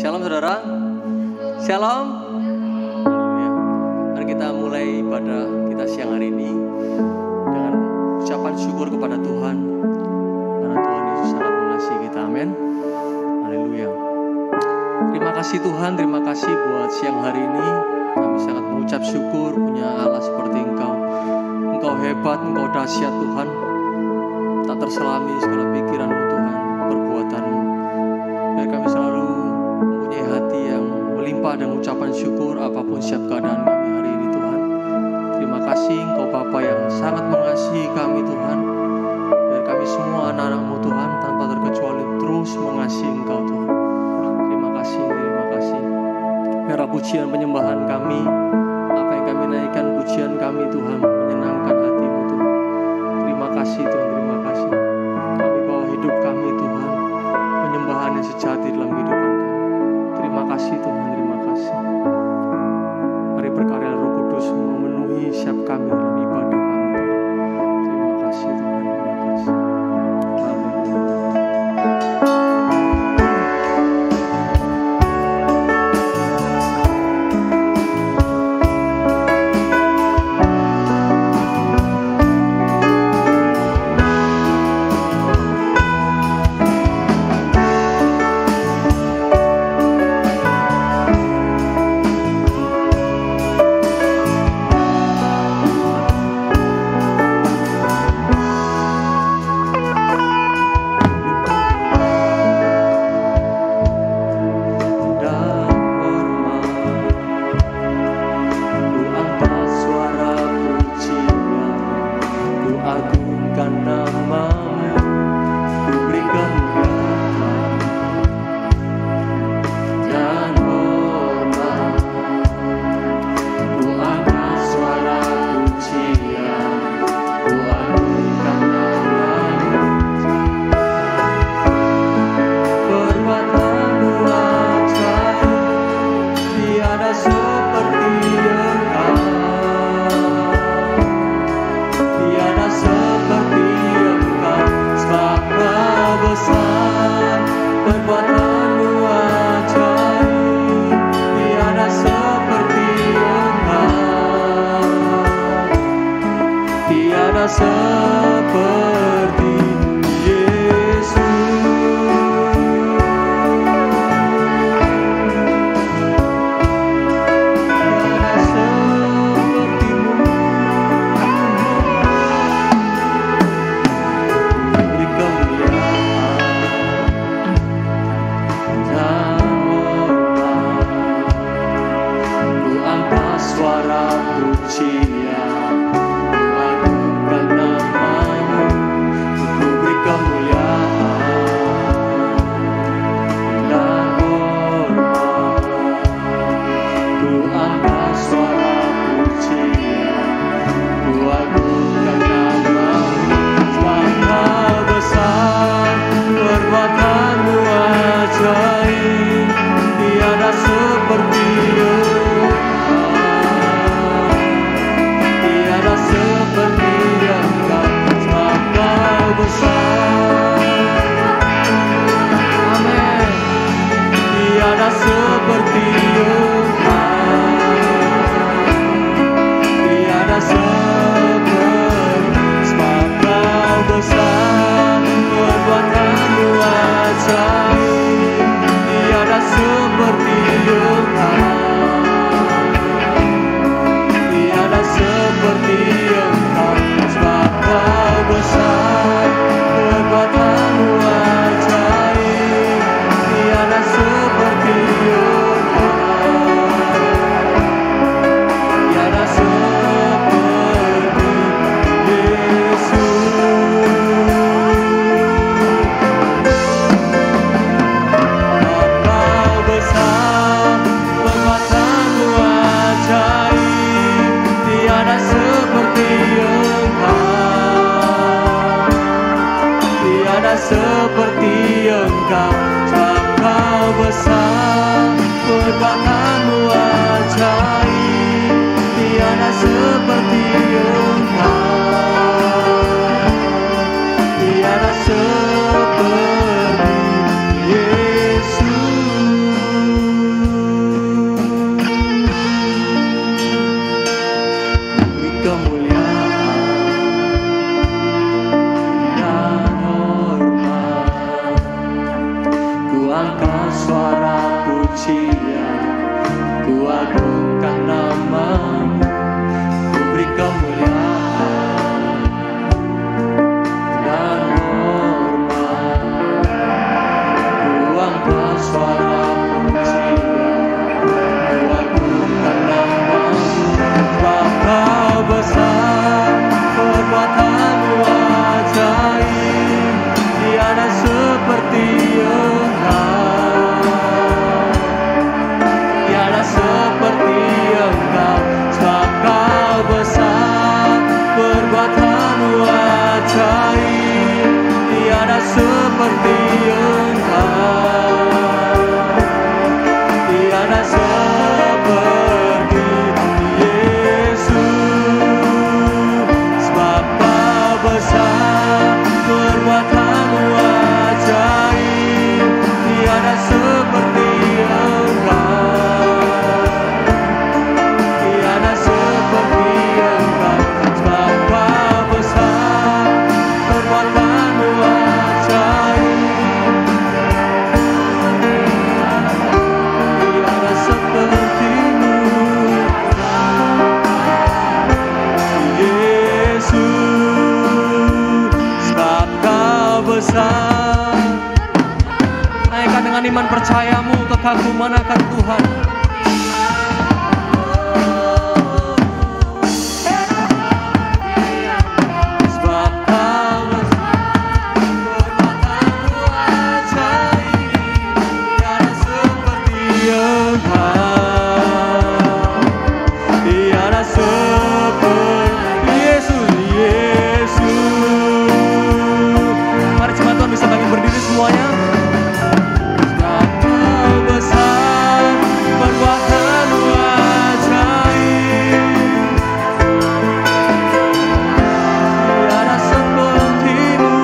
Shalom saudara. Shalom. Ya. Mari kita mulai ibadah kita siang hari ini dengan ucapan syukur kepada Tuhan, karena Tuhan Yesus sangat mengasihi kita. Amin. Haleluya. Terima kasih Tuhan, terima kasih buat siang hari ini. Kami sangat mengucap syukur punya Allah seperti Engkau. Engkau hebat, Engkau dahsyat Tuhan. Tak terselami segala pikiran-Mu Tuhan, perbuatan-Mu. Biar kami selalu mempunyai hati yang melimpah dan ucapan syukur apapun setiap keadaan kami hari ini Tuhan. Terima kasih Engkau Bapa yang sangat mengasihi kami Tuhan. Biar kami semua anak-anak-Mu Tuhan tanpa terkecuali terus mengasihi Engkau Tuhan. Terima kasih, terima kasih. Biar pujian penyembahan kami, apa yang kami naikkan pujian kami Tuhan, menyenangkan hati-Mu Tuhan. Terima kasih Tuhan, terima kasih. Kami bawa hidup kami Tuhan, penyembahan yang sejati dalam kehidupan kami. Terima kasih Tuhan, terima kasih. Mari berkarya Roh Kudus memenuhi setiap kami dalam ibadah kami Tuhan. Terima kasih Tuhan, terima kasih. Seperti Yesus. seperti Engkau, tiada seperti Yesus, sebab Kau besar, perbuatan-Mu ajaib, tiada seperti Engkau, tiada seperti Engkau, sebab Kau besar, perbuatan-Mu ajaib, tiada seperti-Mu, Yesus, sebab Kau besar. Naikkan dengan iman percayamu, kekaguman akan Tuhan. Sebab Kau besar, perbuatan-Mu ajaib, tiada seperti Engkau, tiada seperti Yesus, Yesus. Mari jemaat Tuhan bisa bangkit berdiri semuanya. Sebab Kau besar, perbuatan-Mu ajaib, tiada seperti-Mu.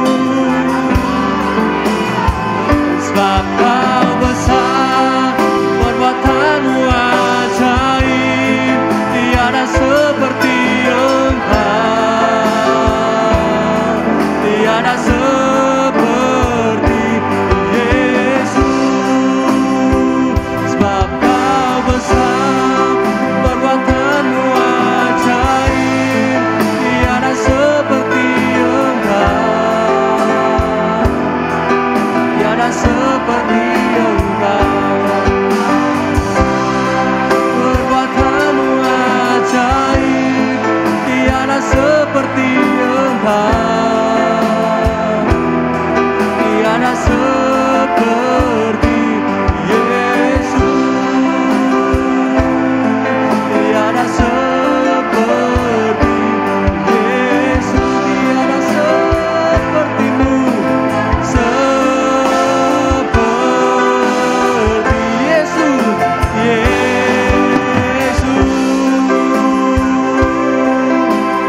Sebab Kau besar, perbuatan-Mu ajaib, tiada seperti Engkau, tiada seperti Yesus. Sebab Kau besar, perbuatan-Mu ajaib, tiada seperti Engkau, tiada seperti Engkau. Perbuatan-Mu ajaib, tiada seperti Engkau, tiada seperti Yesus, tiada seperti Yesus, tiada seperti-Mu, seperti Yesus, Yesus.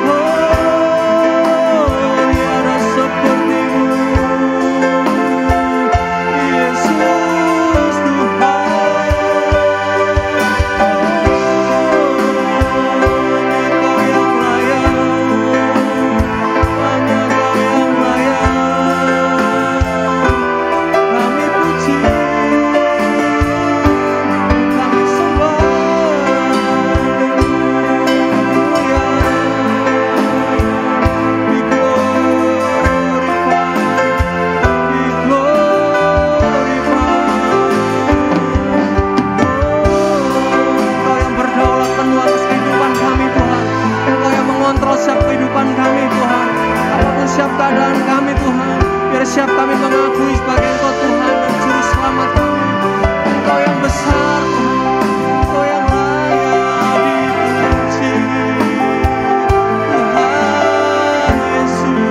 Oh, tiada seperti-Mu, Yesus Tuhan. Engkau yang layak, hanya Kau yang layak. Kami puji, kami sembah, haleluya. Be glorified, be glorified. Engkau yang berdaulat penuh atas kehidupan kami Tuhan. Engkau yang mengontrol setiap kehidupan kami Tuhan. Apapun setiap keadaan kami Tuhan, biar siap kami mengakui sebagai Engkau Tuhan dan Juru Selamat kami. Engkau yang besar Tuhan, Engkau yang layak dipuji, Tuhan Yesus.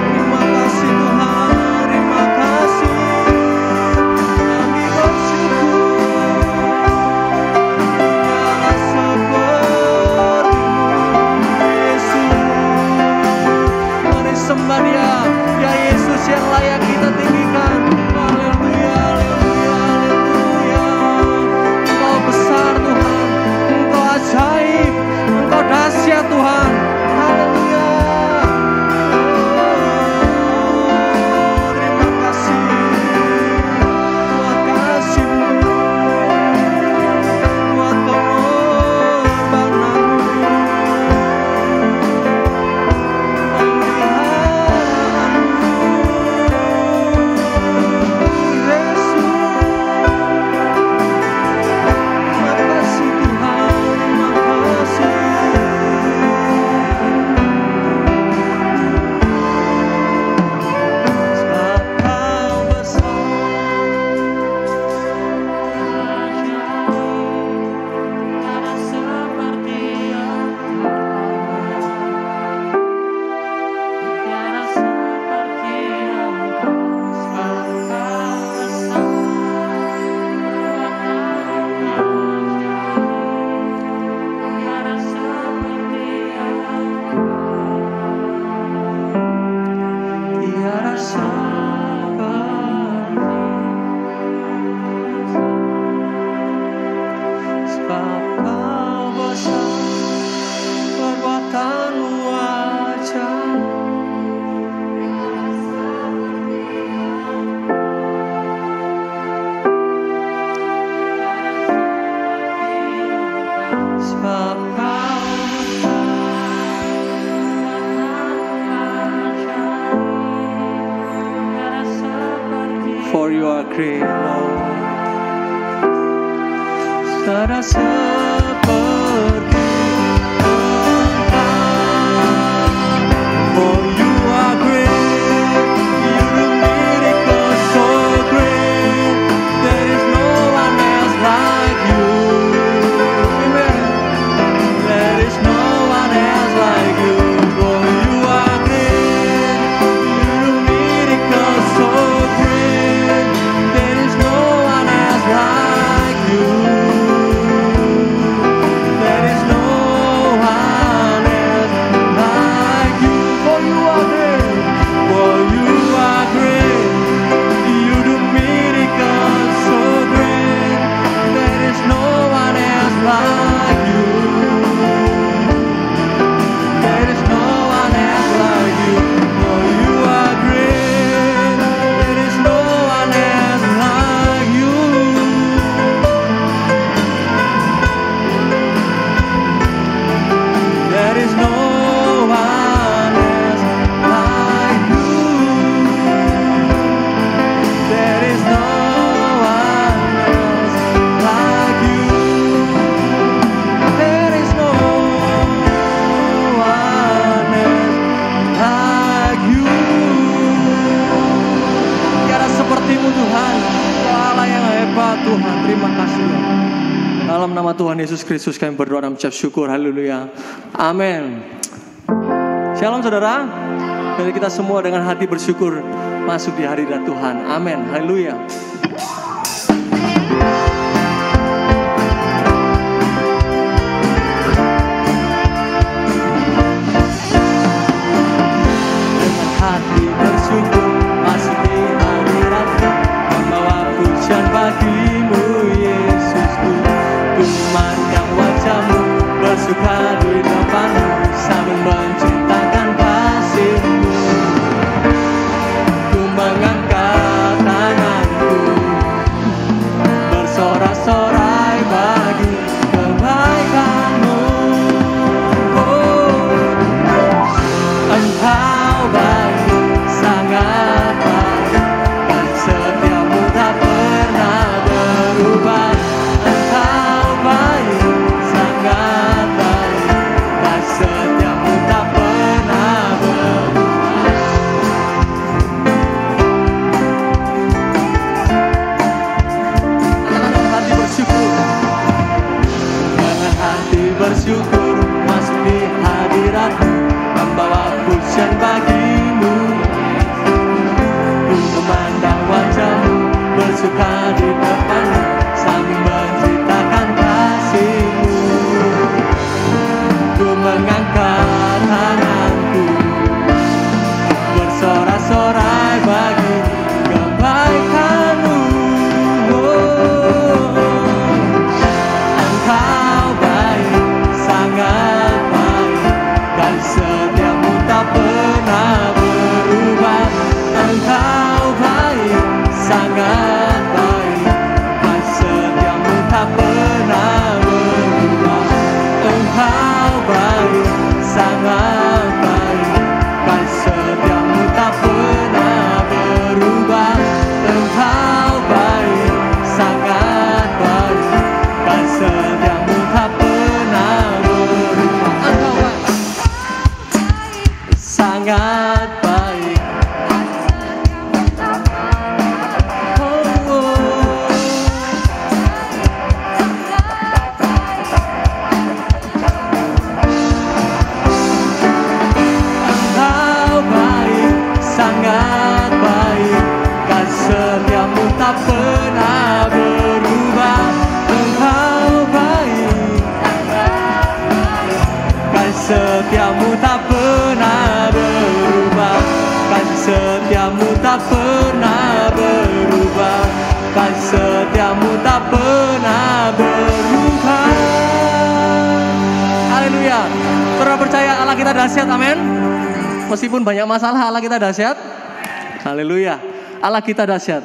Terima kasih Tuhan, terima kasih. Kami bersyukur, tiada seperti-Mu, Yesus. Mari sembah Dia, ya Yesus yang layak kita tinggikan. Haleluya, haleluya, haleluya. Engkau besar Tuhan, Engkau ajaib, Engkau dahsyat Tuhan. Haleluya. Oh, terima kasih, terima kasih-Mu buat pengorbanan-Mu, pemeliharaan-Mu. Sebab kau besar, perbuatanmu ajaib. Sebab kau besar, for you are great, Lord. Tiada seperti for you are great, you do miracles so great, there is no one else like you. Amen. There is no one else like you. For you are great, you do miracles so great, there is no one else like you. There is no one else like you. For you are great, for you are great, you do miracles so great, there is no one else like you. There is no one else like you. For you are great, there is no one else like you. There is no one else like you. There is no one else like you. There is no one else like you. Tiada sepertimu Tuhan, Kau Allah yang hebat Tuhan. Terima kasih. Dalam nama Tuhan Yesus Kristus kami berdoa dan mengucap syukur. Haleluya. Amin. Shalom saudara. Mari kita semua dengan hati bersyukur masuk di hadirat Tuhan. Amin. Haleluya. Dengan hati bersyukur masuk di hadirat-Mu, membawa pujian bagimu Yesusku. Ku memandang wajah-Mu, bersuka di depan-Mu, sambil menceritakan kasih-Mu. Ku mengangkat tanganku, bersorak-sorai bagi kebaikan-Mu. Oh, Engkau baik, sangat baik, dan setiamu tak pernah berubah. Engkau baik, sangat baik, dan setiamu tak pernah berubah. Dengan hati bersyukur, dengan hati bersyukur masuk di hadirat-Mu, membawa pujian bagimu. Ku memandang wajah-Mu, bersuka di depan-Mu, sambil menceritakan kasih-Mu. Ku mengangkat tanganku, bersorak-sorai bagi kebaikan-Mu. Oh, Engkau baik, sangat baik, dan setiamu tak pernah berubah. Engkau baik, sangat baik, dan setiamu tak pernah berubah. Engkau baik, sangat baik, dan setiamu tak pernah berubah. Engkau baik, sangat baik, dan setiamu tak pernah berubah. Engkau baik, sangat baik. Oh, oh. Engkau baik, sangat baik, dan setiamu tak pernah berubah. Engkau baik, kan setiamu tak pernah berubah. Kan setiamu tak pernah berubah, kasih setiamu tak pernah berubah. Haleluya. Saudara percaya Allah kita dahsyat, amin. Meskipun banyak masalah, Allah kita dahsyat. Haleluya. Allah kita dahsyat.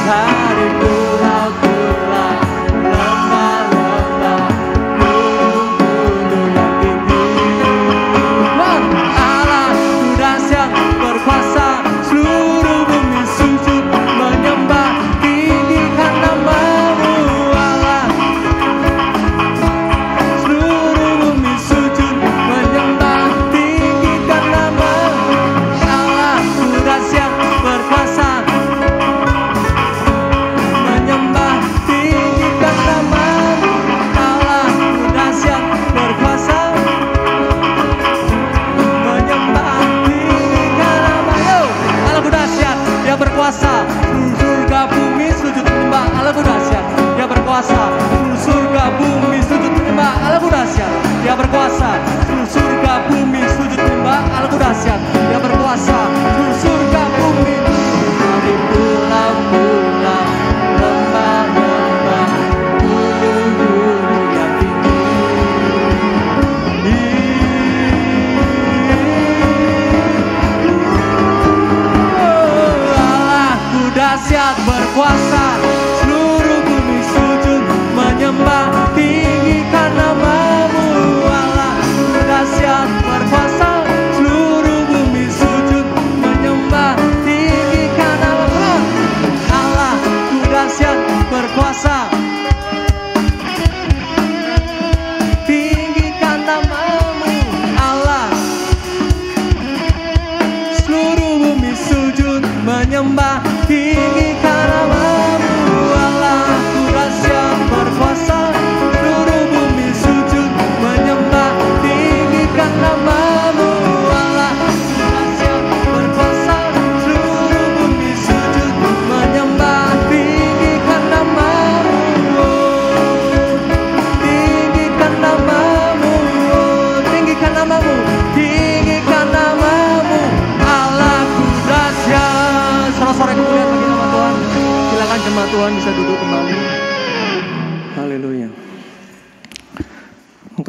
Hari pulau-pulau lembah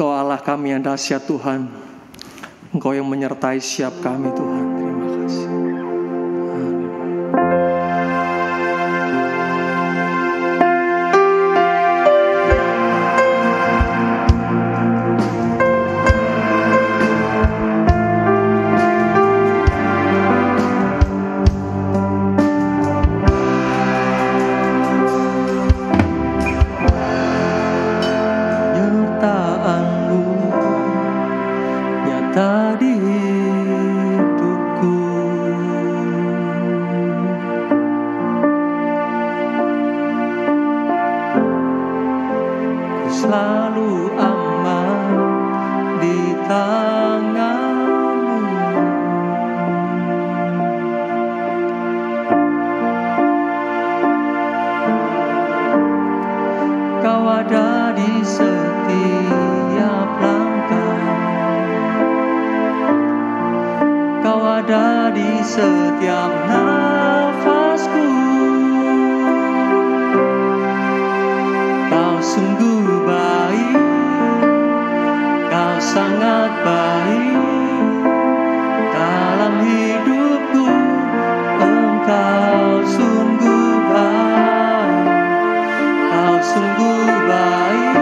Engkau Allah kami yang dahsyat Tuhan. Engkau yang menyertai setiap kami Tuhan. Terima kasih. Selalu aman di tangan-Mu. Kau ada di setiap langkah, Kau ada di setiap nafasku. Kau sungguh baik, Kau sangat baik dalam hidupku. Engkau sungguh baik, Kau sungguh baik,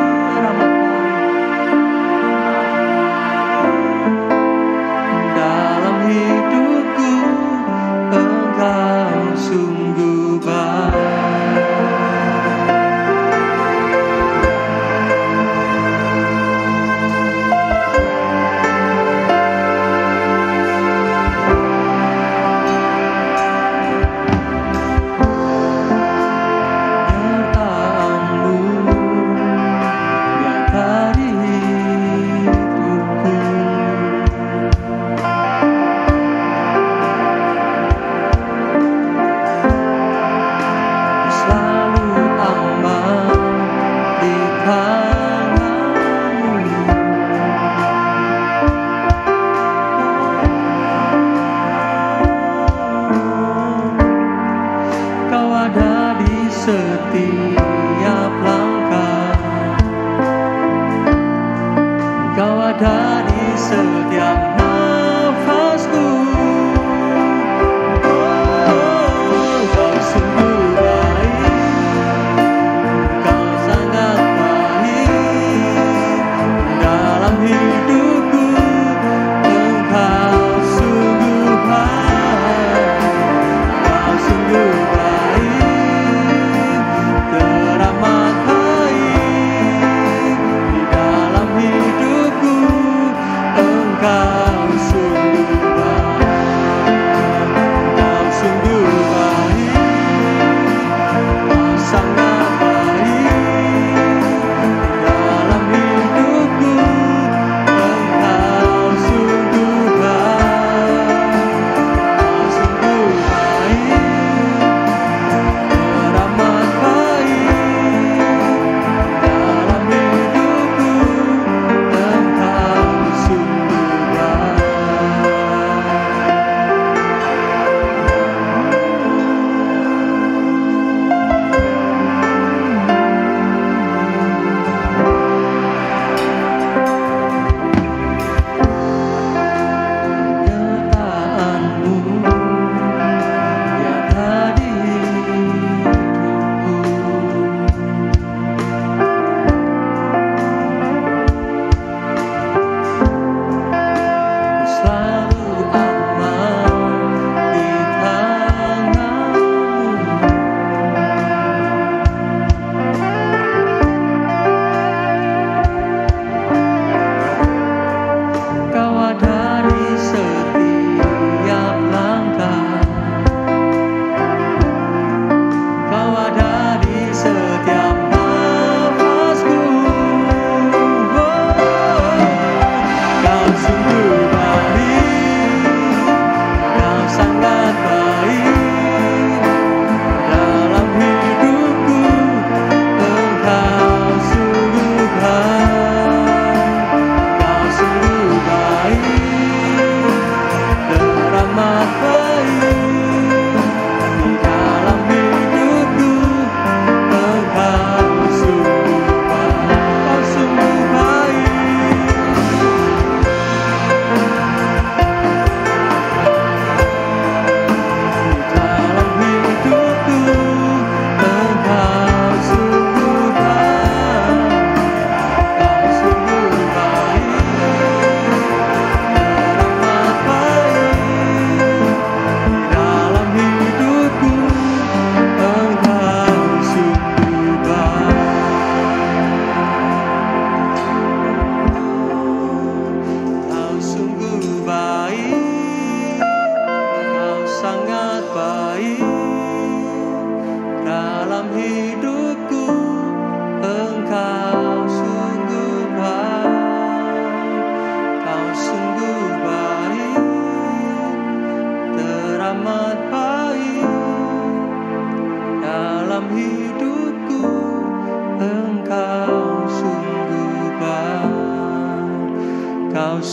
dalam hidupku. Engkau sungguh baik. Setiap langkah, Kau ada di setiap nafasku. Kau sungguh baik, Kau sangat baik dalam hidupku. Engkau sungguh baik, Kau sungguh baik. God.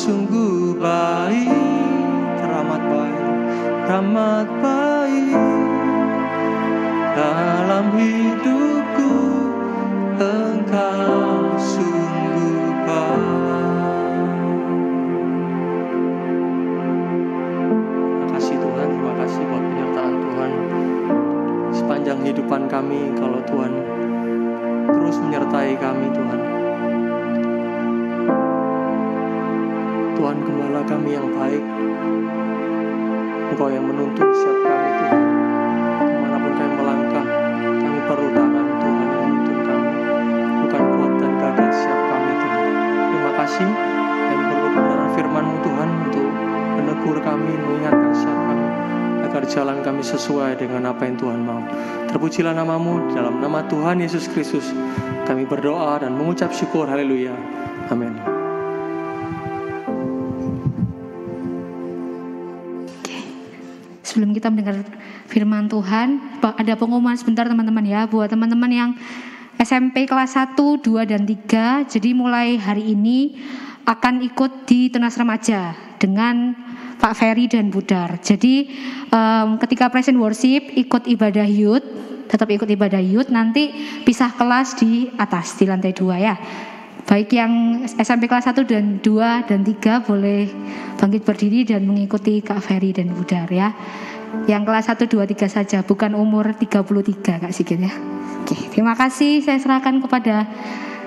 sungguh baik, rahmat baik dalam hidupku, Engkau sungguh baik. Terima kasih Tuhan, terima kasih buat penyertaan Tuhan sepanjang kehidupan kami. Kalau Tuhan terus menyertai kami, Tuhan. Tuhan Gembala kami yang baik, Engkau yang menuntun setiap kami, Tuhan. Kemanapun kami melangkah, kami perlu tangan Tuhan yang menuntun kami, bukan kuat dan gagah setiap kami, Tuhan. Terima kasih, kami perlu kebenaran firman-Mu, Tuhan, untuk menegur kami, mengingatkan setiap kami, agar jalan kami sesuai dengan apa yang Tuhan mau. Terpujilah nama-Mu, dalam nama Tuhan Yesus Kristus kami berdoa dan mengucap syukur. Haleluya, amin. Sebelum kita mendengar firman Tuhan, ada pengumuman sebentar teman-teman ya, buat teman-teman yang SMP kelas 1, 2, dan 3. Jadi mulai hari ini akan ikut di Tunas Remaja dengan Pak Ferry dan Budar. Jadi ketika present worship ikut ibadah youth, tetap ikut ibadah youth, nanti pisah kelas di atas, di lantai 2 ya. Baik yang SMP kelas 1 dan 2 dan 3 boleh bangkit berdiri dan mengikuti Kak Ferry dan Budar ya. Yang kelas 1, 2, 3 saja, bukan umur 33 Kak Sigit ya. Oke, terima kasih. Saya serahkan kepada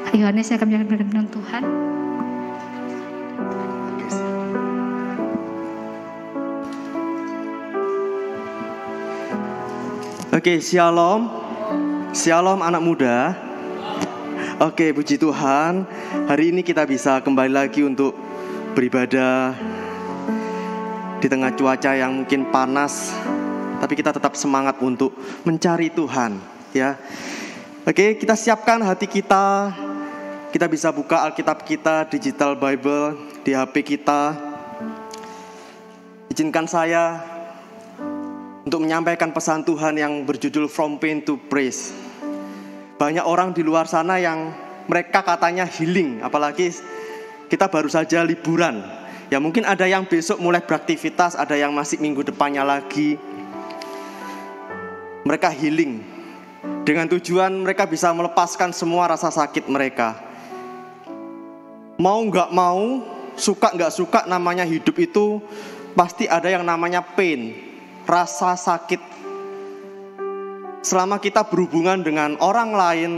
Kak Yohanes yang akan menyampaikan firman Tuhan. Oke, shalom. Shalom anak muda. Oke, puji Tuhan. Hari ini kita bisa kembali lagi untuk beribadah di tengah cuaca yang mungkin panas, tapi kita tetap semangat untuk mencari Tuhan, ya. Oke, kita siapkan hati kita. Kita bisa buka Alkitab kita, digital Bible di HP kita. Izinkan saya untuk menyampaikan pesan Tuhan yang berjudul From Pain to Praise. Banyak orang di luar sana yang mereka katanya healing, apalagi kita baru saja liburan. Ya mungkin ada yang besok mulai beraktivitas, ada yang masih minggu depannya lagi. Mereka healing dengan tujuan mereka bisa melepaskan semua rasa sakit mereka. Mau gak mau, suka gak suka, namanya hidup itu pasti ada yang namanya pain, rasa sakit. Selama kita berhubungan dengan orang lain,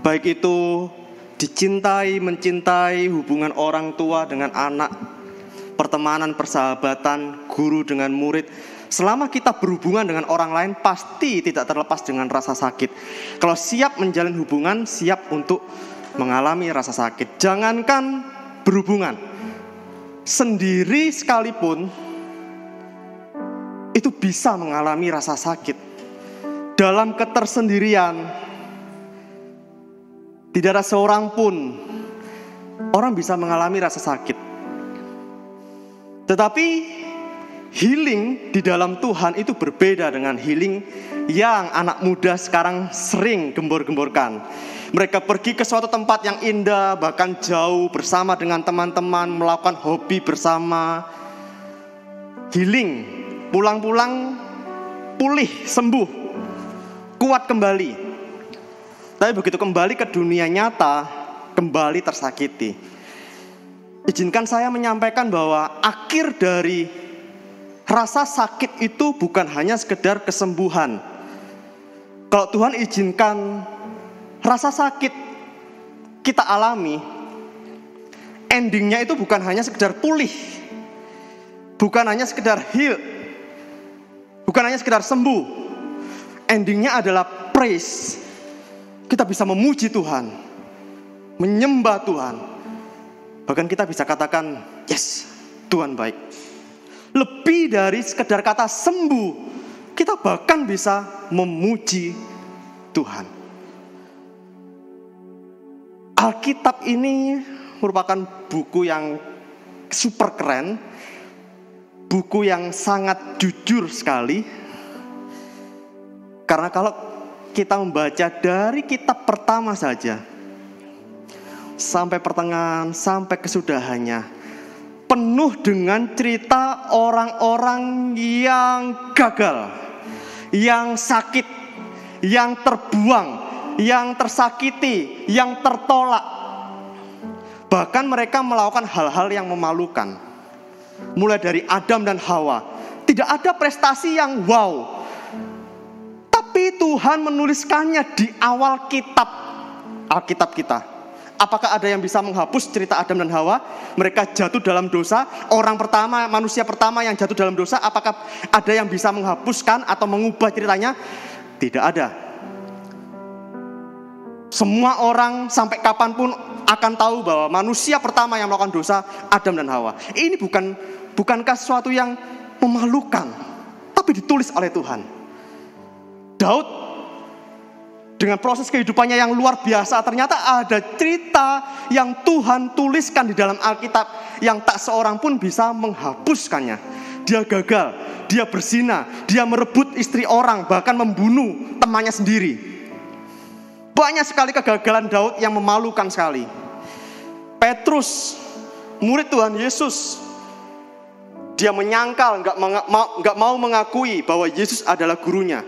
baik itu dicintai, mencintai, hubungan orang tua dengan anak, pertemanan, persahabatan, guru dengan murid, selama kita berhubungan dengan orang lain pasti tidak terlepas dengan rasa sakit. Kalau siap menjalin hubungan, siap untuk mengalami rasa sakit. Jangankan berhubungan, sendiri sekalipun itu bisa mengalami rasa sakit. Dalam ketersendirian, tidak ada seorang pun orang bisa mengalami rasa sakit. Tetapi healing di dalam Tuhan itu berbeda dengan healing yang anak muda sekarang sering gembor-gemborkan. Mereka pergi ke suatu tempat yang indah, bahkan jauh bersama dengan teman-teman, melakukan hobi bersama. Healing, pulang-pulang pulih, sembuh, kuat kembali. Tapi begitu kembali ke dunia nyata, kembali tersakiti. Izinkan saya menyampaikan bahwa akhir dari rasa sakit itu bukan hanya sekedar kesembuhan. Kalau Tuhan izinkan rasa sakit kita alami, endingnya itu bukan hanya sekedar pulih, bukan hanya sekedar heal, bukan hanya sekedar sembuh. Endingnya adalah praise. Kita bisa memuji Tuhan, menyembah Tuhan. Bahkan kita bisa katakan, yes, Tuhan baik. Lebih dari sekedar kata sembuh, kita bahkan bisa memuji Tuhan. Alkitab ini merupakan buku yang super keren, buku yang sangat jujur sekali. Karena kalau kita membaca dari kitab pertama saja, sampai pertengahan, sampai kesudahannya, penuh dengan cerita orang-orang yang gagal, yang sakit, yang terbuang, yang tersakiti, yang tertolak. Bahkan mereka melakukan hal-hal yang memalukan. Mulai dari Adam dan Hawa, tidak ada prestasi yang wow. Tapi Tuhan menuliskannya di awal kitab Alkitab kita. Apakah ada yang bisa menghapus cerita Adam dan Hawa? Mereka jatuh dalam dosa. Orang pertama, manusia pertama yang jatuh dalam dosa. Apakah ada yang bisa menghapuskan atau mengubah ceritanya? Tidak ada. Semua orang sampai kapanpun akan tahu bahwa manusia pertama yang melakukan dosa Adam dan Hawa. Ini bukankah sesuatu yang memalukan, tapi ditulis oleh Tuhan. Daud dengan proses kehidupannya yang luar biasa, ternyata ada cerita yang Tuhan tuliskan di dalam Alkitab yang tak seorang pun bisa menghapuskannya. Dia gagal, dia berzina, dia merebut istri orang, bahkan membunuh temannya sendiri. Banyak sekali kegagalan Daud yang memalukan sekali. Petrus, murid Tuhan Yesus, dia menyangkal, nggak mau mengakui bahwa Yesus adalah gurunya.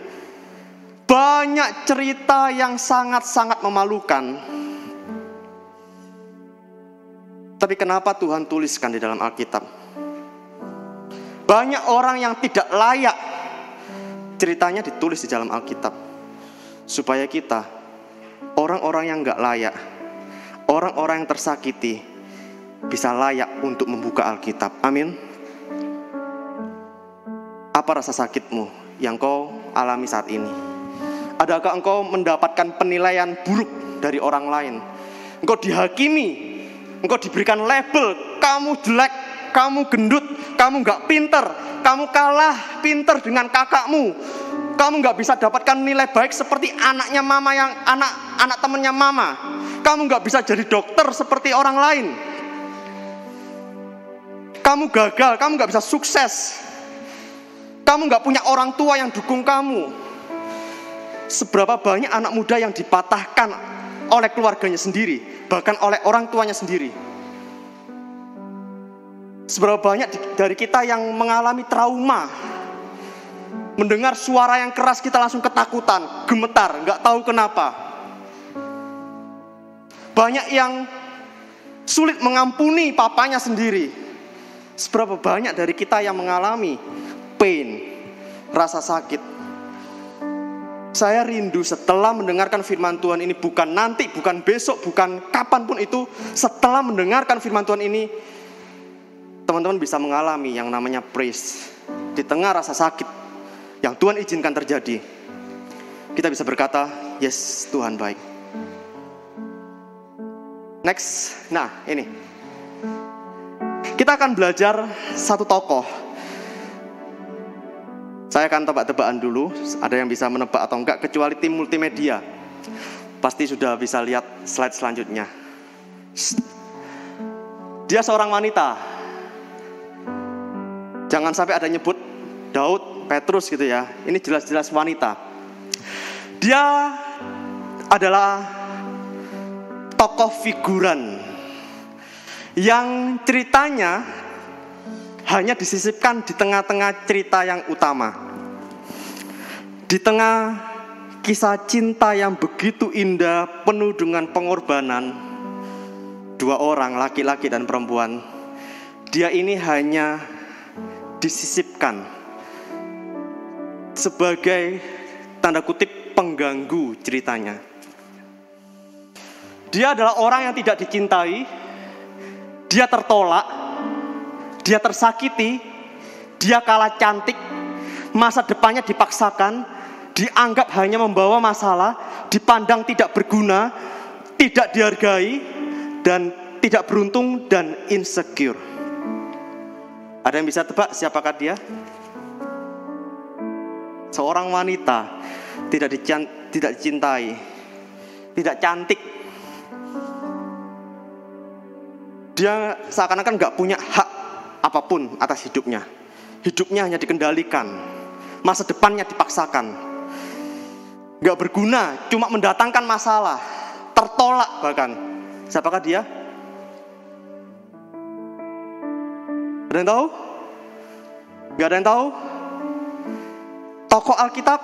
Banyak cerita yang sangat-sangat memalukan. Tapi kenapa Tuhan tuliskan di dalam Alkitab? Banyak orang yang tidak layak, ceritanya ditulis di dalam Alkitab. Supaya kita, orang-orang yang gak layak, orang-orang yang tersakiti, bisa layak untuk membuka Alkitab. Amin. Apa rasa sakitmu yang kau alami saat ini? Adakah engkau mendapatkan penilaian buruk dari orang lain? Engkau dihakimi, engkau diberikan label, kamu jelek, kamu gendut, kamu gak pinter, kamu kalah pinter dengan kakakmu, kamu gak bisa dapatkan nilai baik seperti anaknya mama yang anak temannya mama, kamu gak bisa jadi dokter seperti orang lain, kamu gagal, kamu gak bisa sukses, kamu gak punya orang tua yang dukung kamu. Seberapa banyak anak muda yang dipatahkan oleh keluarganya sendiri, bahkan oleh orang tuanya sendiri. Seberapa banyak dari kita yang mengalami trauma, mendengar suara yang keras kita langsung ketakutan, gemetar, gak tahu kenapa. Banyak yang sulit mengampuni papanya sendiri. Seberapa banyak dari kita yang mengalami pain, rasa sakit. Saya rindu setelah mendengarkan firman Tuhan ini, bukan nanti, bukan besok, bukan kapanpun itu. Setelah mendengarkan firman Tuhan ini, teman-teman bisa mengalami yang namanya praise. Di tengah rasa sakit yang Tuhan izinkan terjadi, kita bisa berkata, yes, Tuhan baik. Next, nah ini. Kita akan belajar satu tokoh. Saya akan tebak-tebakan dulu, ada yang bisa menebak atau enggak, kecuali tim multimedia. Pasti sudah bisa lihat slide selanjutnya. Dia seorang wanita. Jangan sampai ada nyebut Daud, Petrus gitu ya. Ini jelas-jelas wanita. Dia adalah tokoh figuran yang ceritanya hanya disisipkan di tengah-tengah cerita yang utama. Di tengah kisah cinta yang begitu indah, penuh dengan pengorbanan, dua orang, laki-laki dan perempuan, dia ini hanya disisipkan sebagai tanda kutip pengganggu ceritanya. Dia adalah orang yang tidak dicintai, dia tertolak, dia tersakiti, dia kalah cantik, masa depannya dipaksakan, dianggap hanya membawa masalah, dipandang tidak berguna, tidak dihargai, dan tidak beruntung dan insecure. Ada yang bisa tebak siapakah dia? Seorang wanita tidak dicintai, tidak cantik. Dia seakan-akan gak punya hak apapun atas hidupnya. Hidupnya hanya dikendalikan, masa depannya dipaksakan. Gak berguna, cuma mendatangkan masalah, tertolak bahkan. Siapakah dia? Ada yang tahu? Gak ada yang tahu? Tokoh Alkitab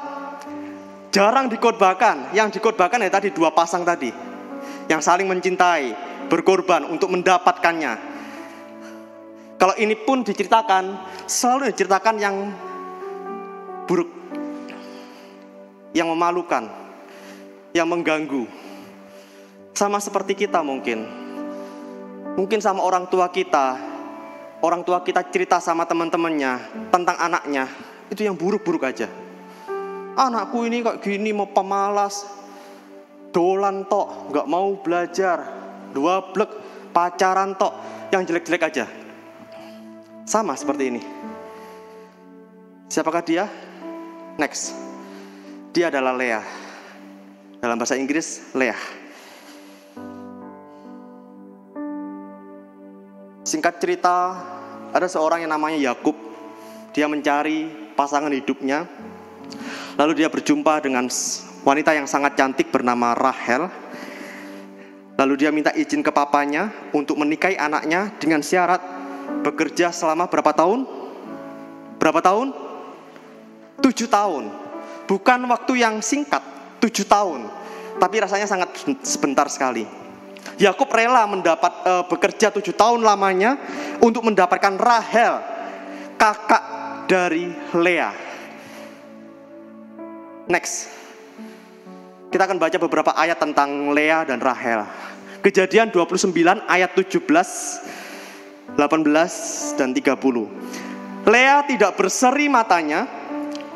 jarang dikhotbahkan. Yang dikhotbahkan ya tadi 2 pasang tadi, yang saling mencintai, berkorban untuk mendapatkannya. Kalau ini pun diceritakan, selalu diceritakan yang buruk, yang memalukan, yang mengganggu. Sama seperti kita mungkin sama orang tua kita cerita sama teman-temannya tentang anaknya, itu yang buruk-buruk aja. Anakku ini kok gini, mau pemalas, dolan tok, gak mau belajar, 2 blek, pacaran tok, yang jelek-jelek aja. Sama seperti ini. Siapakah dia? Next. Dia adalah Leah. Dalam bahasa Inggris, Leah. Singkat cerita, ada seorang yang namanya Yakub. Dia mencari pasangan hidupnya. Lalu dia berjumpa dengan wanita yang sangat cantik bernama Rahel. Lalu dia minta izin ke papanya untuk menikahi anaknya dengan syarat bekerja selama berapa tahun? Berapa tahun? 7 tahun. Bukan waktu yang singkat, 7 tahun. Tapi rasanya sangat sebentar sekali. Yakub rela bekerja 7 tahun lamanya untuk mendapatkan Rahel, kakak dari Leah. Next. Kita akan baca beberapa ayat tentang Leah dan Rahel. Kejadian 29 ayat 17, 18 dan 30. Leah tidak berseri matanya,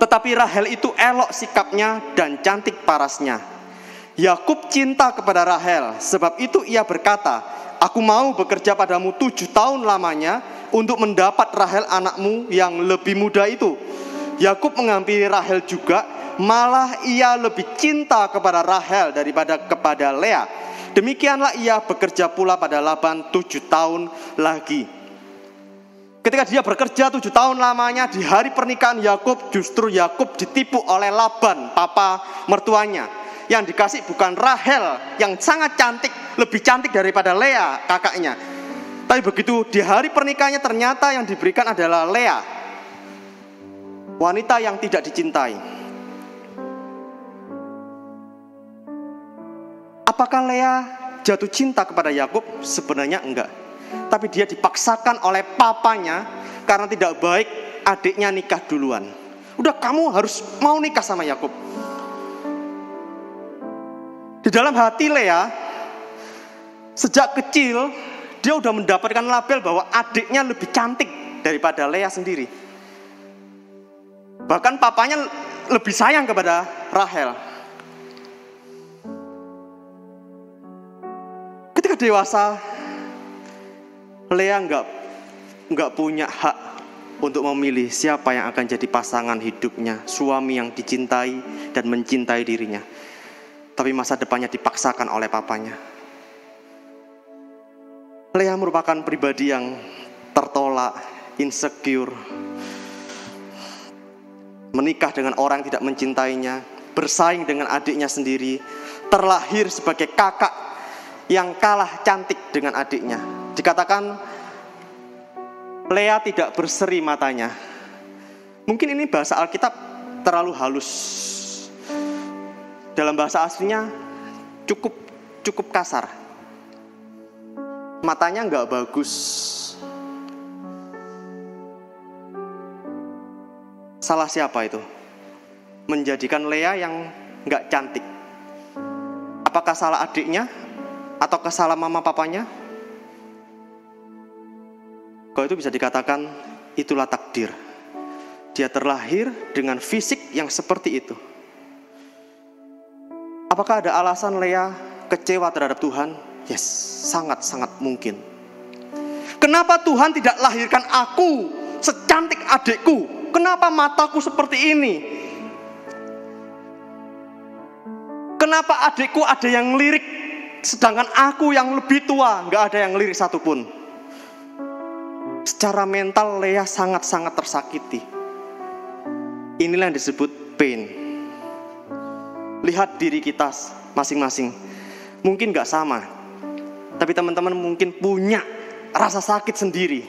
tetapi Rahel itu elok sikapnya dan cantik parasnya. Yakub cinta kepada Rahel, sebab itu ia berkata, aku mau bekerja padamu 7 tahun lamanya untuk mendapat Rahel anakmu yang lebih muda itu. Yakub menghampiri Rahel juga, malah ia lebih cinta kepada Rahel daripada kepada Leah. Demikianlah ia bekerja pula pada Laban 7 tahun lagi. Ketika dia bekerja 7 tahun lamanya, di hari pernikahan Yakub, justru Yakub ditipu oleh Laban, papa mertuanya. Yang dikasih bukan Rahel yang sangat cantik, lebih cantik daripada Leah kakaknya. Tapi begitu di hari pernikahannya, ternyata yang diberikan adalah Leah, wanita yang tidak dicintai. Apakah Leah jatuh cinta kepada Yakub? Sebenarnya enggak. Tapi dia dipaksakan oleh papanya karena tidak baik adiknya nikah duluan. Udah, kamu harus mau nikah sama Yakub. Di dalam hati Leah, sejak kecil dia udah mendapatkan label bahwa adiknya lebih cantik daripada Leah sendiri. Bahkan papanya lebih sayang kepada Rahel. Ketika dewasa, Leah nggak punya hak untuk memilih siapa yang akan jadi pasangan hidupnya, suami yang dicintai dan mencintai dirinya. Tapi masa depannya dipaksakan oleh papanya. Leah merupakan pribadi yang tertolak, insecure, menikah dengan orang yang tidak mencintainya, bersaing dengan adiknya sendiri, terlahir sebagai kakak yang kalah cantik dengan adiknya. Dikatakan Leah tidak berseri matanya. Mungkin ini bahasa Alkitab terlalu halus. Dalam bahasa aslinya cukup kasar. Matanya nggak bagus. Salah siapa itu? Menjadikan Leah yang nggak cantik. Apakah salah adiknya? Atau salah mama papanya? Kalau itu bisa dikatakan itulah takdir. Dia terlahir dengan fisik yang seperti itu. Apakah ada alasan Leah kecewa terhadap Tuhan? Yes, sangat-sangat mungkin. Kenapa Tuhan tidak lahirkan aku secantik adikku? Kenapa mataku seperti ini? Kenapa adikku ada yang lirik, sedangkan aku yang lebih tua gak ada yang lirik satupun? Secara mental Leah sangat-sangat tersakiti. Inilah yang disebut pain. Lihat diri kita masing-masing. Mungkin gak sama. Tapi teman-teman mungkin punya rasa sakit sendiri.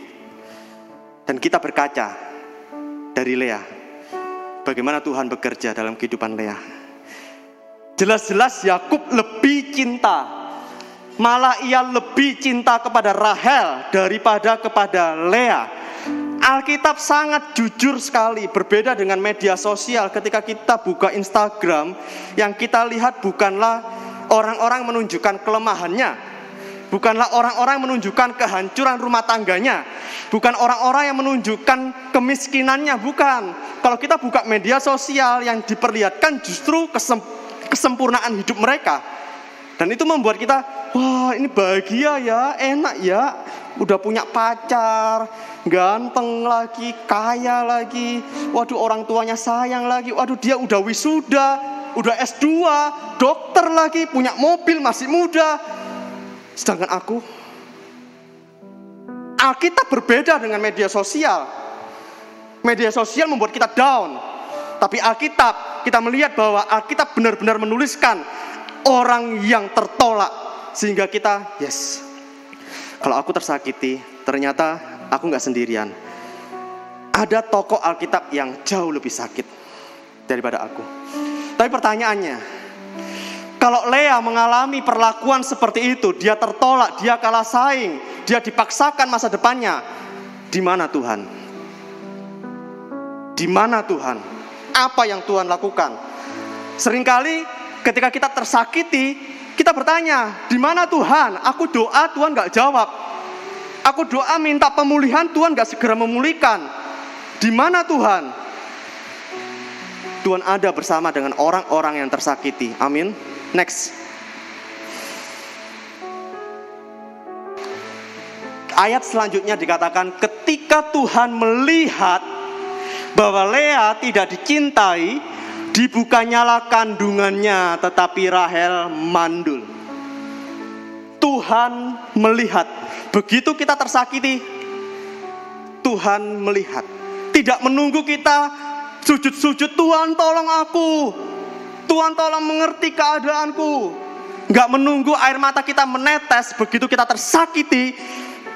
Dan kita berkaca dari Lea, bagaimana Tuhan bekerja dalam kehidupan Lea. Jelas-jelas Yakub lebih cinta, malah ia lebih cinta kepada Rahel daripada kepada Lea. Alkitab sangat jujur sekali, berbeda dengan media sosial. Ketika kita buka Instagram, yang kita lihat bukanlah orang-orang menunjukkan kelemahannya, bukanlah orang-orang menunjukkan kehancuran rumah tangganya, bukan orang-orang yang menunjukkan kemiskinannya, bukan. Kalau kita buka media sosial, yang diperlihatkan justru kesempurnaan hidup mereka. Dan itu membuat kita, wah ini bahagia ya, enak ya, udah punya pacar, ganteng lagi, kaya lagi, waduh orang tuanya sayang lagi, waduh dia udah wisuda, udah S2, dokter lagi, punya mobil, masih muda. Sedangkan aku, Alkitab berbeda dengan media sosial. Media sosial membuat kita down. Tapi Alkitab, kita melihat bahwa Alkitab benar-benar menuliskan orang yang tertolak. Sehingga kita, yes, kalau aku tersakiti, ternyata aku gak sendirian. Ada tokoh Alkitab yang jauh lebih sakit daripada aku. Tapi pertanyaannya, kalau Lea mengalami perlakuan seperti itu, dia tertolak, dia kalah saing, dia dipaksakan masa depannya, di mana Tuhan? Di mana Tuhan? Apa yang Tuhan lakukan? Seringkali ketika kita tersakiti, kita bertanya, di mana Tuhan? Aku doa, Tuhan gak jawab. Aku doa minta pemulihan, Tuhan gak segera memulihkan. Di mana Tuhan? Tuhan ada bersama dengan orang-orang yang tersakiti. Amin. Next. Ayat selanjutnya dikatakan, ketika Tuhan melihat bahwa Lea tidak dicintai, dibukanyalah kandungannya, tetapi Rahel mandul. Tuhan melihat. Begitu kita tersakiti, Tuhan melihat. Tidak menunggu kita sujud-sujud, Tuhan tolong aku, Tuhan tolong mengerti keadaanku. Gak menunggu air mata kita menetes. Begitu kita tersakiti,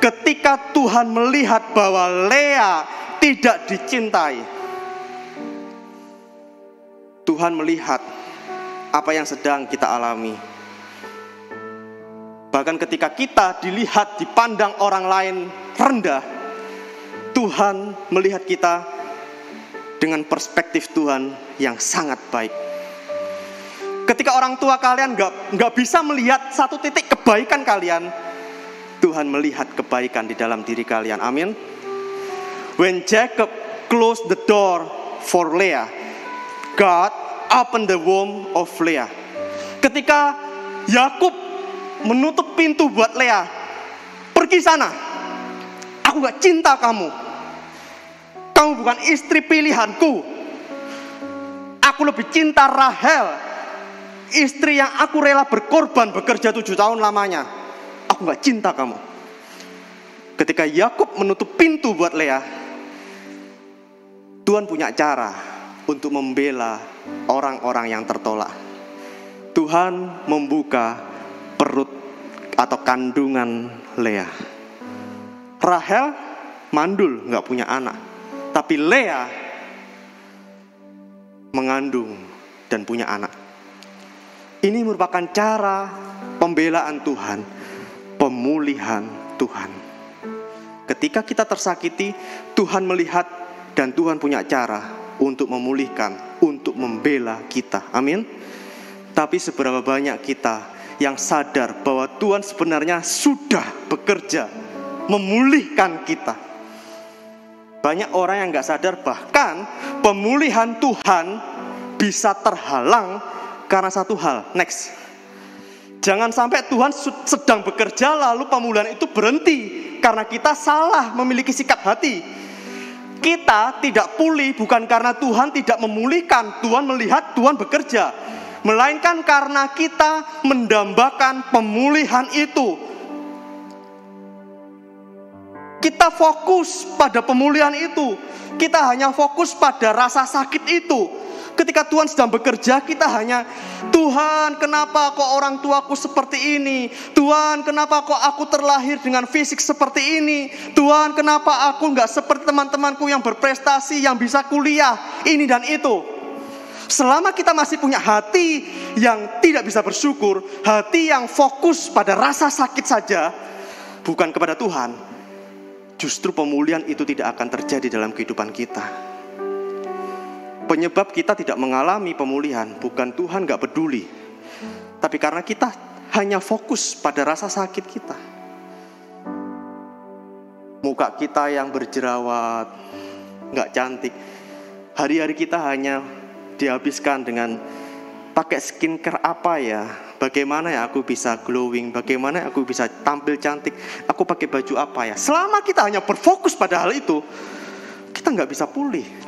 ketika Tuhan melihat bahwa Lea tidak dicintai, Tuhan melihat apa yang sedang kita alami. Bahkan ketika kita dilihat, dipandang orang lain rendah, Tuhan melihat kita dengan perspektif Tuhan yang sangat baik. Ketika orang tua kalian gak bisa melihat satu titik kebaikan kalian, Tuhan melihat kebaikan di dalam diri kalian. Amin. When Jacob closed the door for Leah, God opened the womb of Leah. Ketika Yakub menutup pintu buat Leah, pergi sana, aku gak cinta kamu, kamu bukan istri pilihanku, aku lebih cinta Rahel, istri yang aku rela berkorban bekerja 7 tahun lamanya, aku gak cinta kamu. Ketika Yakub menutup pintu buat Leah, Tuhan punya cara untuk membela orang-orang yang tertolak. Tuhan membuka perut atau kandungan Lea. Rahel mandul, gak punya anak. Tapi Lea mengandung dan punya anak. Ini merupakan cara pembelaan Tuhan, pemulihan Tuhan. Ketika kita tersakiti, Tuhan melihat dan Tuhan punya cara untuk memulihkan, untuk membela kita. Amin. Tapi seberapa banyak kita yang sadar bahwa Tuhan sebenarnya sudah bekerja memulihkan kita. Banyak orang yang gak sadar bahkan pemulihan Tuhan bisa terhalang karena satu hal. Next. Jangan sampai Tuhan sedang bekerja lalu pemulihan itu berhenti karena kita salah memiliki sikap hati. Kita tidak pulih bukan karena Tuhan tidak memulihkan, Tuhan melihat, Tuhan bekerja, melainkan karena kita mendambakan pemulihan itu. Kita fokus pada pemulihan itu. Kita hanya fokus pada rasa sakit itu. Ketika Tuhan sedang bekerja, kita hanya, Tuhan kenapa kok orang tuaku seperti ini? Tuhan kenapa kok aku terlahir dengan fisik seperti ini? Tuhan kenapa aku gak seperti teman-temanku yang berprestasi, yang bisa kuliah, ini dan itu. Selama kita masih punya hati yang tidak bisa bersyukur, hati yang fokus pada rasa sakit saja, bukan kepada Tuhan, justru pemulihan itu tidak akan terjadi dalam kehidupan kita. Penyebab kita tidak mengalami pemulihan bukan Tuhan gak peduli, tapi karena kita hanya fokus pada rasa sakit kita. Muka kita yang berjerawat, gak cantik. Hari-hari kita hanya dihabiskan dengan pakai skincare apa ya, bagaimana ya aku bisa glowing, bagaimana aku bisa tampil cantik, aku pakai baju apa ya. Selama kita hanya berfokus pada hal itu, kita gak bisa pulih.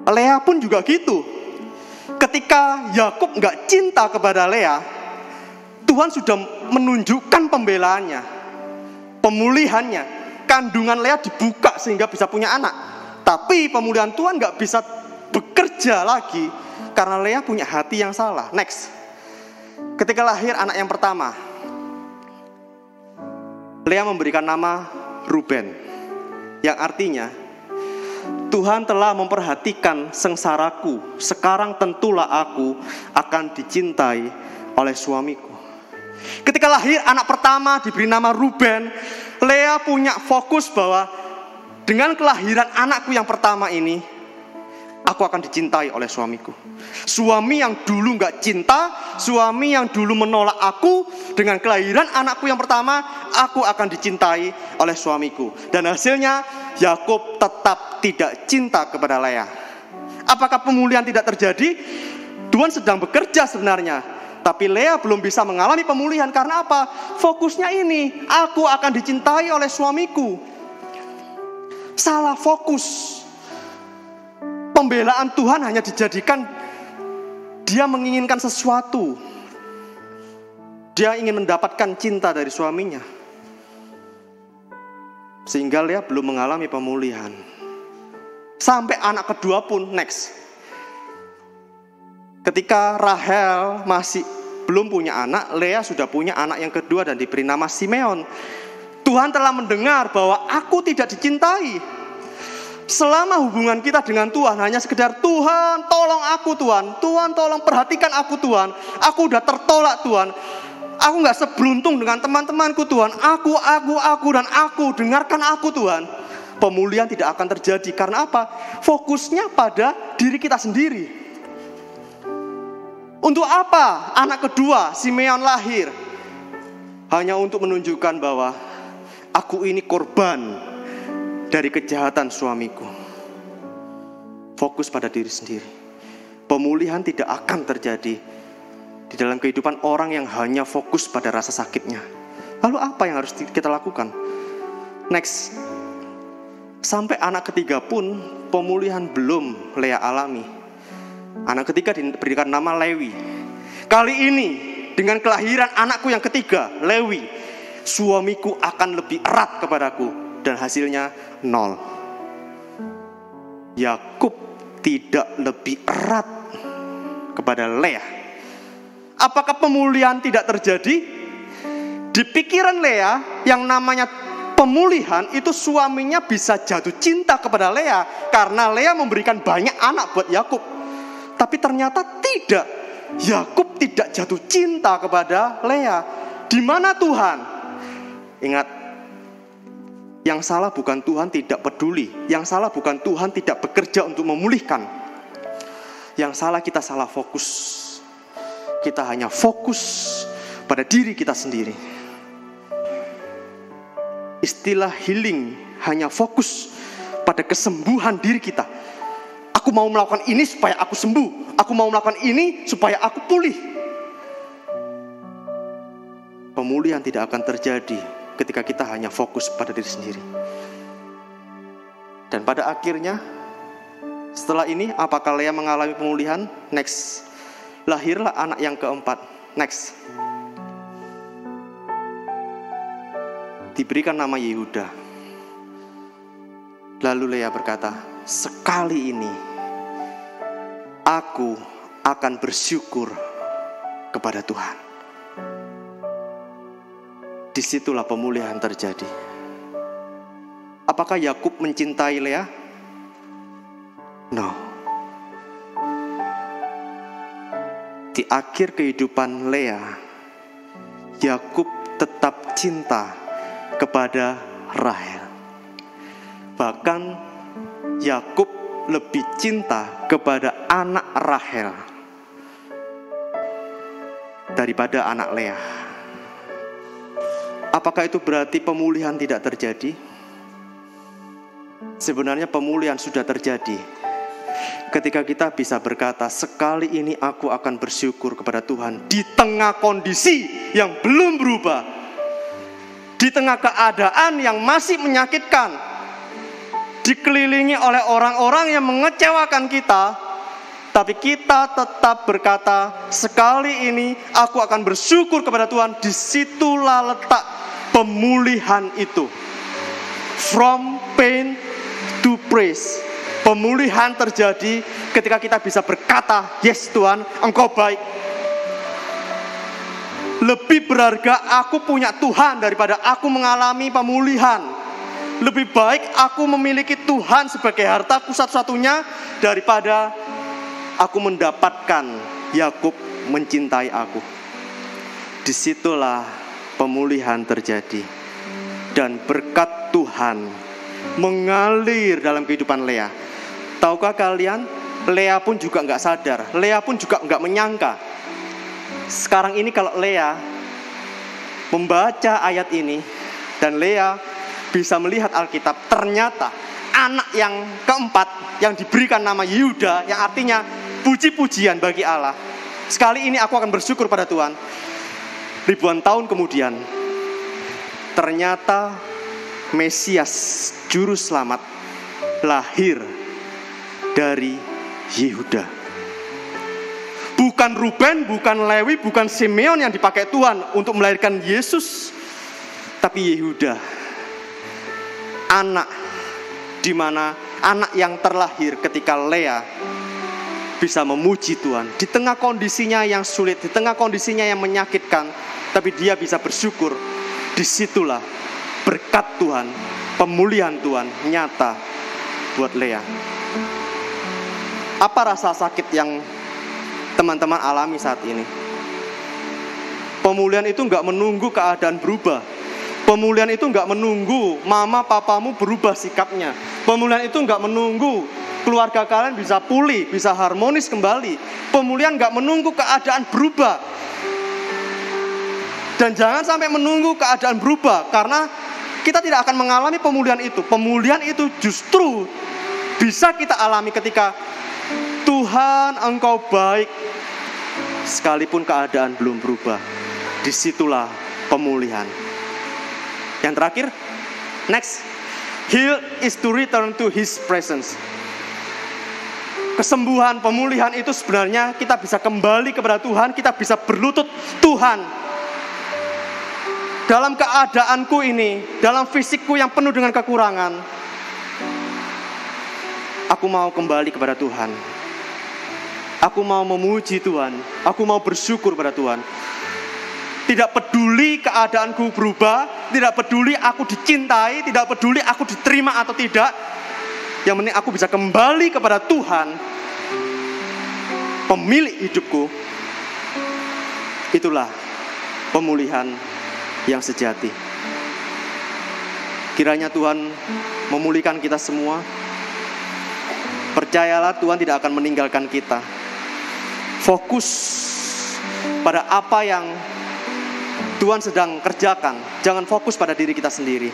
Lea pun juga gitu. Ketika Yakub gak cinta kepada Lea, Tuhan sudah menunjukkan pembelaannya, pemulihannya. Kandungan Lea dibuka sehingga bisa punya anak. Tapi pemulihan Tuhan gak bisa bekerja lagi karena Lea punya hati yang salah. Next. Ketika lahir anak yang pertama, Lea memberikan nama Ruben, yang artinya Tuhan telah memperhatikan sengsaraku, sekarang tentulah aku akan dicintai oleh suamiku. Ketika lahir anak pertama diberi nama Ruben, Lea punya fokus bahwa dengan kelahiran anakku yang pertama ini, aku akan dicintai oleh suamiku. Suami yang dulu gak cinta, suami yang dulu menolak aku, dengan kelahiran anakku yang pertama, aku akan dicintai oleh suamiku. Dan hasilnya, Yakub tetap tidak cinta kepada Lea. Apakah pemulihan tidak terjadi? Tuhan sedang bekerja sebenarnya, tapi Lea belum bisa mengalami pemulihan. Karena apa? Fokusnya ini, aku akan dicintai oleh suamiku. Salah fokus. Pembelaan Tuhan hanya dijadikan dia menginginkan sesuatu. Dia ingin mendapatkan cinta dari suaminya. Sehingga Lea belum mengalami pemulihan. Sampai anak kedua pun, next. Ketika Rahel masih belum punya anak, Lea sudah punya anak yang kedua dan diberi nama Simeon. Tuhan telah mendengar bahwa aku tidak dicintai. Selama hubungan kita dengan Tuhan hanya sekedar Tuhan tolong aku Tuhan, Tuhan tolong perhatikan aku Tuhan, aku udah tertolak Tuhan, aku gak seberuntung dengan teman-temanku Tuhan, aku dan aku, dengarkan aku Tuhan. Pemulihan tidak akan terjadi. Karena apa? Fokusnya pada diri kita sendiri. Untuk apa anak kedua Simeon lahir? Hanya untuk menunjukkan bahwa aku ini korban dari kejahatan suamiku. Fokus pada diri sendiri. Pemulihan tidak akan terjadi di dalam kehidupan orang yang hanya fokus pada rasa sakitnya. Lalu apa yang harus kita lakukan? Next. Sampai anak ketiga pun pemulihan belum Lea alami. Anak ketiga diberikan nama Lewi. Kali ini dengan kelahiran anakku yang ketiga, Lewi, suamiku akan lebih erat kepadaku. Dan hasilnya 0. Yakub tidak lebih erat kepada Lea. Apakah pemulihan tidak terjadi? Di pikiran Lea yang namanya pemulihan itu suaminya bisa jatuh cinta kepada Lea karena Lea memberikan banyak anak buat Yakub. Tapi ternyata tidak. Yakub tidak jatuh cinta kepada Lea. Di mana Tuhan? Ingat, yang salah bukan Tuhan tidak peduli. Yang salah bukan Tuhan tidak bekerja untuk memulihkan. Yang salah kita salah fokus. Kita hanya fokus pada diri kita sendiri. Istilah healing hanya fokus pada kesembuhan diri kita. Aku mau melakukan ini supaya aku sembuh. Aku mau melakukan ini supaya aku pulih. Pemulihan tidak akan terjadi ketika kita hanya fokus pada diri sendiri. Dan pada akhirnya, setelah ini, apakah Lea mengalami pemulihan? Next. Lahirlah anak yang keempat. Next. Diberikan nama Yehuda. Lalu Lea berkata, sekali ini aku akan bersyukur kepada Tuhan. Disitulah pemulihan terjadi. Apakah Yakub mencintai Lea? No. Di akhir kehidupan Lea, Yakub tetap cinta kepada Rahel. Bahkan Yakub lebih cinta kepada anak Rahel daripada anak Lea. Apakah itu berarti pemulihan tidak terjadi? Sebenarnya pemulihan sudah terjadi ketika kita bisa berkata, sekali ini aku akan bersyukur kepada Tuhan di tengah kondisi yang belum berubah, di tengah keadaan yang masih menyakitkan, dikelilingi oleh orang-orang yang mengecewakan kita, tapi kita tetap berkata, sekali ini aku akan bersyukur kepada Tuhan. Disitulah letak pemulihan itu. From pain to praise. Pemulihan terjadi ketika kita bisa berkata, yes Tuhan, Engkau baik. Lebih berharga aku punya Tuhan daripada aku mengalami pemulihan. Lebih baik aku memiliki Tuhan sebagai hartaku satu-satunya daripada aku mendapatkan Yakub mencintai aku. Disitulah pemulihan terjadi. Dan berkat Tuhan mengalir dalam kehidupan Lea. Tahukah kalian, Lea pun juga gak sadar, Lea pun juga gak menyangka. Sekarang ini kalau Lea membaca ayat ini, dan Lea bisa melihat Alkitab, ternyata anak yang keempat yang diberikan nama Yehuda, yang artinya puji-pujian bagi Allah. Sekali ini aku akan bersyukur pada Tuhan. Ribuan tahun kemudian, ternyata Mesias, Juru Selamat, lahir dari Yehuda. Bukan Ruben, bukan Lewi, bukan Simeon yang dipakai Tuhan untuk melahirkan Yesus, tapi Yehuda. Anak di mana anak yang terlahir ketika Lea bisa memuji Tuhan di tengah kondisinya yang sulit, di tengah kondisinya yang menyakitkan, tapi dia bisa bersyukur. Disitulah berkat Tuhan, pemulihan Tuhan nyata buat Lea. Apa rasa sakit yang teman-teman alami saat ini? Pemulihan itu gak menunggu keadaan berubah. Pemulihan itu gak menunggu mama papamu berubah sikapnya. Pemulihan itu gak menunggu keluarga kalian bisa pulih, bisa harmonis kembali. Pemulihan gak menunggu keadaan berubah. Dan jangan sampai menunggu keadaan berubah, karena kita tidak akan mengalami pemulihan itu. Pemulihan itu justru bisa kita alami ketika Tuhan Engkau baik, sekalipun keadaan belum berubah. Disitulah pemulihan. Yang terakhir, next, heal is to return to His presence. Kesembuhan, pemulihan itu sebenarnya kita bisa kembali kepada Tuhan, kita bisa berlutut, Tuhan, dalam keadaanku ini, dalam fisikku yang penuh dengan kekurangan, aku mau kembali kepada Tuhan. Aku mau memuji Tuhan, aku mau bersyukur pada Tuhan. Tidak peduli keadaanku berubah, tidak peduli aku dicintai, tidak peduli aku diterima atau tidak. Yang penting aku bisa kembali kepada Tuhan, pemilik hidupku. Itulah pemulihan yang sejati. Kiranya Tuhan memulihkan kita semua. Percayalah, Tuhan tidak akan meninggalkan kita. Fokus pada apa yang Tuhan sedang kerjakan. Jangan fokus pada diri kita sendiri.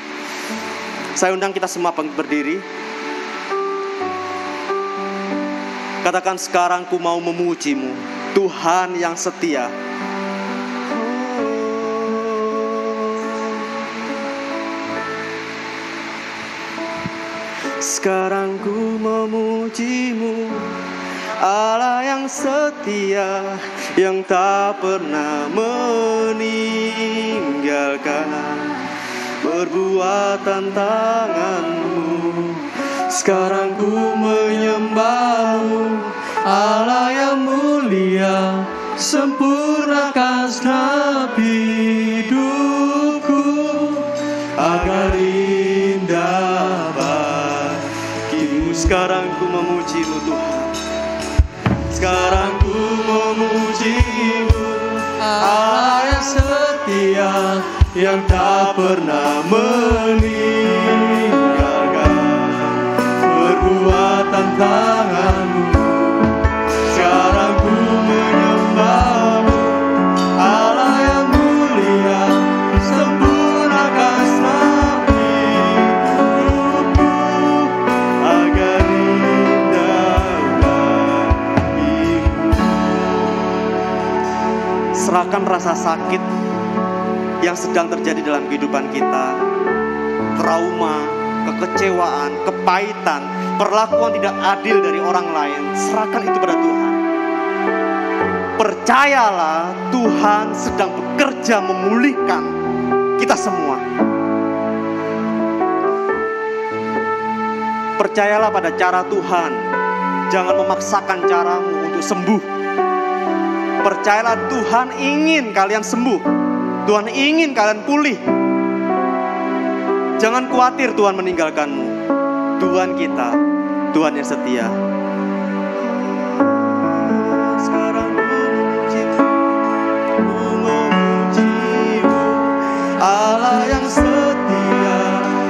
Saya undang kita semua berdiri. Katakan, sekarang ku mau memuji-Mu, Tuhan yang setia. Sekarang ku memuji-Mu, Allah yang setia, yang tak pernah meninggalkan perbuatan tangan-Mu. Sekarang ku menyembah-Mu, Allah yang mulia, sempurnakan segenap hidupku agar indah bagimu. Sekarang ku memuji-Mu Tuhan, sekarang ku memuji-Mu, Allah yang setia, yang tak pernah meninggalkan perbuatan tangan-Mu. Sekarang ku menyembah-Mu, Allah yang mulia, sempurnakan segenap hidupku agar indah bagimu. Serahkan rasa sakit yang sedang terjadi dalam kehidupan kita, trauma, kekecewaan, kepahitan, perlakuan tidak adil dari orang lain. Serahkan itu pada Tuhan. Percayalah, Tuhan sedang bekerja memulihkan kita semua. Percayalah pada cara Tuhan. Jangan memaksakan caramu untuk sembuh. Percayalah, Tuhan ingin kalian sembuh. Tuhan ingin kalian pulih. Jangan khawatir Tuhan meninggalkanmu. Tuhan kita, Tuhan yang setia. Sekarang ku memuji-Mu, Allah yang setia,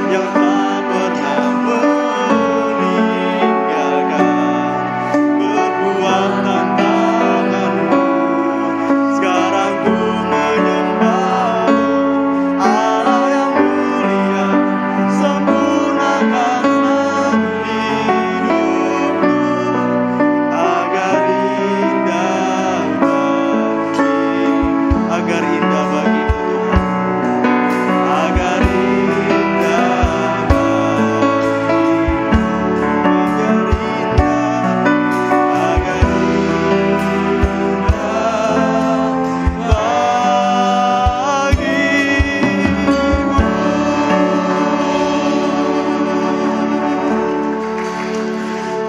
yang tak pernah meninggalkan perbuatan tangan-Mu. Sekarang ku menyembah-Mu, Allah yang mulia, sempurnakan segenap hidupku agar indah bagimu, agar indah bagimu Tuhan, agar indah bagimu, agar indah bagimu.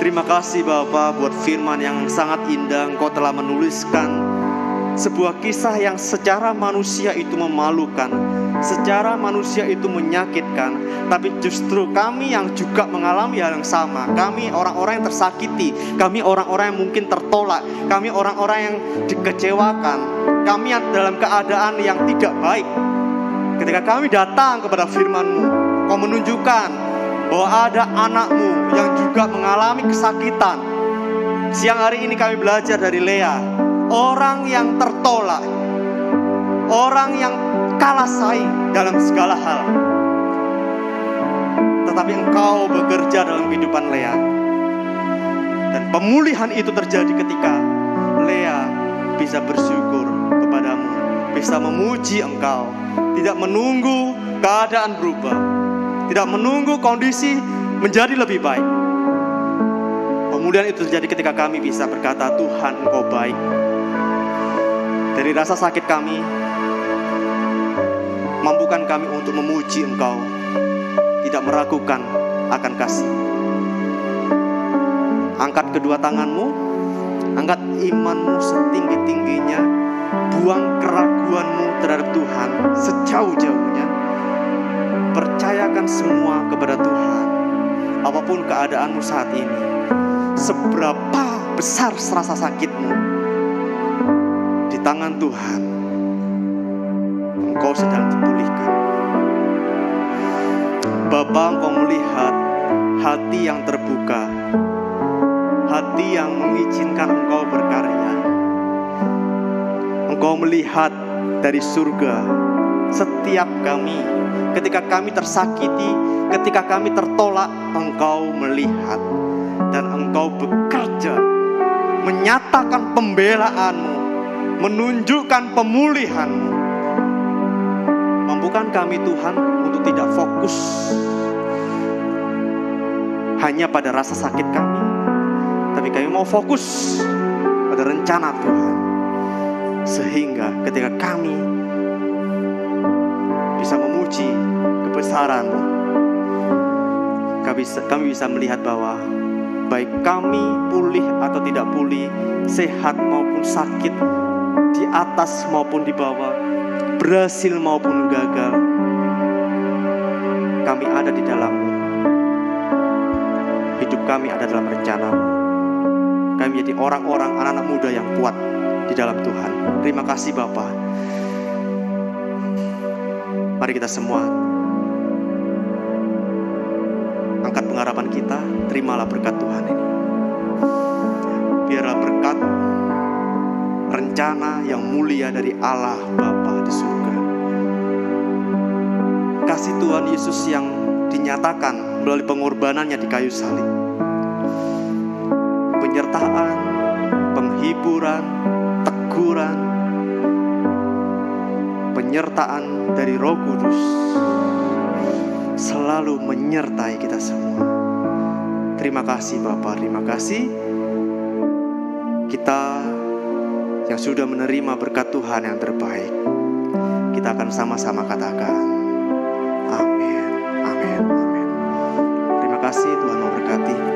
Terima kasih Bapa buat firman yang sangat indah. Engkau telah menuliskan sebuah kisah yang secara manusia itu memalukan, secara manusia itu menyakitkan, tapi justru kami yang juga mengalami hal yang sama. Kami orang-orang yang tersakiti, kami orang-orang yang mungkin tertolak, kami orang-orang yang dikecewakan, kami yang dalam keadaan yang tidak baik. Ketika kami datang kepada firman-Mu, Kau menunjukkan bahwa ada anak-Mu yang juga mengalami kesakitan. Siang hari ini kami belajar dari Lea, orang yang tertolak, orang yang kalah saing dalam segala hal. Tetapi Engkau bekerja dalam kehidupan Lea. Dan pemulihan itu terjadi ketika Lea bisa bersyukur kepadamu, bisa memuji Engkau, tidak menunggu keadaan berubah, tidak menunggu kondisi menjadi lebih baik. Pemulihan itu terjadi ketika kami bisa berkata, Tuhan Engkau baik. Dari rasa sakit kami, mampukan kami untuk memuji Engkau, tidak meragukan akan kasih. Angkat kedua tanganmu, angkat imanmu setinggi-tingginya, buang keraguanmu terhadap Tuhan sejauh-jauhnya. Percayakan semua kepada Tuhan. Apapun keadaanmu saat ini, seberapa besar rasa sakitmu, di tangan Tuhan engkau sedang dipulihkan. Bapa, Engkau melihat hati yang terbuka, hati yang mengizinkan Engkau berkarya. Engkau melihat dari surga setiap kami. Ketika kami tersakiti, ketika kami tertolak, Engkau melihat dan Engkau bekerja, menyatakan pembelaanmu, menunjukkan pemulihanmu. Mampukan kami Tuhan untuk tidak fokus hanya pada rasa sakit kami, tapi kami mau fokus pada rencana Tuhan. Sehingga ketika kami bisa memuji kebesaran-Mu, kami bisa melihat bahwa baik kami pulih atau tidak pulih, sehat maupun sakit, di atas maupun di bawah, berhasil maupun gagal, kami ada di dalam-Mu. Hidup kami ada dalam rencana-Mu. Kami menjadi orang-orang, anak-anak muda yang kuat di dalam Tuhan. Terima kasih Bapa. Mari kita semua angkat pengharapan kita. Terimalah berkat Tuhan ini. Biarlah berkat rencana yang mulia dari Allah Bapa di surga, kasih Tuhan Yesus yang dinyatakan melalui pengorbanannya di kayu salib, penyertaan, penghiburan, teguran, penyertaan dari Roh Kudus selalu menyertai kita semua. Terima kasih Bapa, terima kasih kita yang sudah menerima berkat Tuhan yang terbaik. Kita akan sama-sama katakan amin, amin, amin. Terima kasih, Tuhan memberkati.